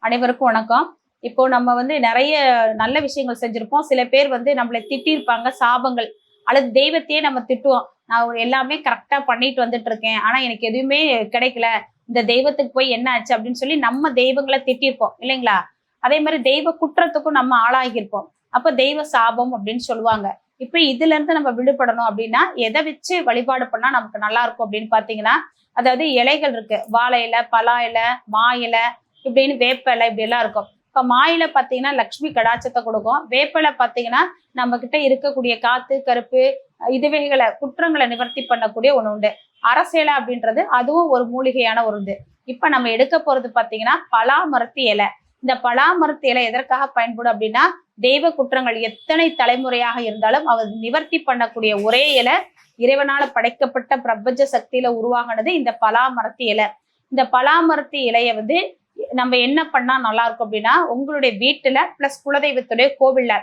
அனைவருக்கும் வணக்கம். இப்போ நம்ம நிறைய நல்ல விஷயங்கள் செஞ்சிருப்போம். சில பேர் நம்மளை திட்டிருப்பாங்க, சாபங்கள் அல்லது தெய்வத்தையே நம்ம திட்டுவோம். நான் எல்லாமே கரெக்டா பண்ணிட்டு வந்துட்டு இருக்கேன், ஆனா எனக்கு எதுவுமே கிடைக்கல, இந்த தெய்வத்துக்கு போய் என்ன ஆச்சு அப்படின்னு சொல்லி நம்ம தெய்வங்களை திட்டிருப்போம் இல்லைங்களா? அதே மாதிரி தெய்வ குற்றத்துக்கும் நம்ம ஆளாகியிருப்போம். அப்ப தெய்வ சாபம் அப்படின்னு சொல்லுவாங்க. இப்ப இதுல இருந்து நம்ம விடுபடணும் அப்படின்னா எதை வச்சு வழிபாடு பண்ணா நமக்கு நல்லா இருக்கும் அப்படின்னு பாத்தீங்கன்னா, அதாவது இலைகள் இருக்கு. வாழை இலை, பலா இலை, மா இலை, இப்படின்னு வேப்பலை இப்படி எல்லாம் இருக்கும். இப்ப மாயில பாத்தீங்கன்னா லக்ஷ்மி கடாட்சத்தை கொடுக்கும். வேப்பலை பாத்தீங்கன்னா நம்ம கிட்ட இருக்கக்கூடிய காத்து கருப்பு இதுவைகளை குற்றங்களை நிவர்த்தி பண்ணக்கூடிய ஒண்ணு உண்டு. அரசியலை அப்படின்றது அதுவும் ஒரு மூலிகையான ஒரு இது. இப்ப நம்ம எடுக்க போறது பாத்தீங்கன்னா பலாமரத்து இலை. இந்த பலாமரத்து இலை எதற்காக பயன்படும் அப்படின்னா, தெய்வ குற்றங்கள் எத்தனை தலைமுறையாக இருந்தாலும் அவர் நிவர்த்தி பண்ணக்கூடிய ஒரே இலை, இறைவனால படைக்கப்பட்ட பிரபஞ்ச சக்தியில உருவாகினது இந்த பலாமரத்து இலை. இந்த பலாமரத்து இலைய நம்ம என்ன பண்ணா நல்லா இருக்கும் அப்படின்னா, உங்களுடைய வீட்டுல பிளஸ் குலதெய்வத்துடைய கோவில்ல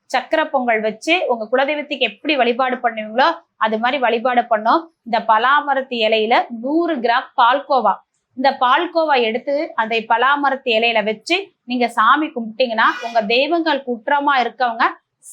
சக்கரை பொங்கல் வச்சு உங்க குலதெய்வத்துக்கு எப்படி வழிபாடு பண்ணுவீங்களோ அது மாதிரி வழிபாடு பண்ணோம். இந்த பலாமரத்து இலையில 100 கிராம் பால்கோவா, இந்த பால்கோவா எடுத்து அந்த பலாமரத்து இலையில வச்சு நீங்க சாமி கும்பிட்டீங்கன்னா உங்க தெய்வங்கள் குற்றமா இருக்கவங்க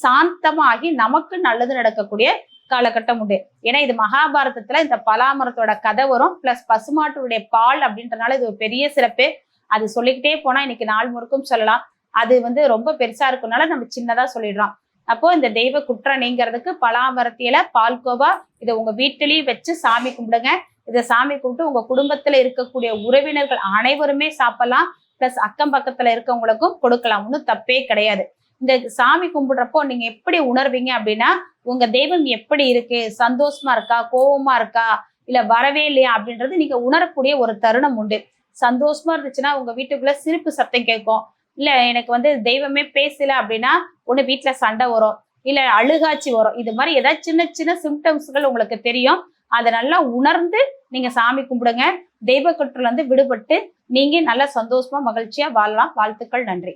சாந்தமாகி நமக்கு நல்லது நடக்கக்கூடிய காலகட்டம் உண்டு. ஏன்னா இது மகாபாரதத்துல இந்த பலாமரத்தோட கதை வரும். பிளஸ் பசுமாட்டுடைய பால் அப்படின்றதுனால இது ஒரு பெரிய சிறப்பு. அது சொல்லிக்கிட்டே போனா இன்னைக்கு நாள் முழுக்கும் சொல்லலாம். அது ரொம்ப பெருசா இருக்கனால நம்ம சின்னதா சொல்லிடுறோம். அப்போ இந்த தெய்வ குற்றம் நீங்கிறதுக்கு பலாமரத்தில பால்கோவா இதை உங்க வீட்டிலையும் வச்சு சாமி கும்பிடுங்க. இதை சாமி கும்பிட்டு உங்க குடும்பத்துல இருக்கக்கூடிய உறவினர்கள் அனைவருமே சாப்பிடலாம். பிளஸ் அக்கம் பக்கத்துல இருக்கவங்களுக்கும் கொடுக்கலாம். ஒன்றும் தப்பே கிடையாது. இந்த சாமி கும்பிடுறப்போ நீங்க எப்படி உணர்வீங்க அப்படின்னா, உங்க தெய்வம் எப்படி இருக்கு, சந்தோஷமா இருக்கா, கோபமா இருக்கா, இல்ல வரவே இல்லையா அப்படின்றது நீங்க உணரக்கூடிய ஒரு தருணம் உண்டு. சந்தோஷமா இருந்துச்சுன்னா உங்க வீட்டுக்குள்ள சிரிப்பு சத்தம் கேட்கும். இல்ல எனக்கு தெய்வமே பேசல அப்படின்னா ஒண்ணு வீட்டுல சண்டை வரும், இல்ல அழுகாட்சி வரும். இது மாதிரி ஏதாவது சின்ன சின்ன சிம்டம்ஸ்கள் உங்களுக்கு தெரியும். அதை நல்லா உணர்ந்து நீங்க சாமி கும்பிடுங்க. தெய்வ குற்றத்துல விடுபட்டு நீங்க நல்லா சந்தோஷமா மகிழ்ச்சியா வாழலாம். வாழ்த்துக்கள். நன்றி.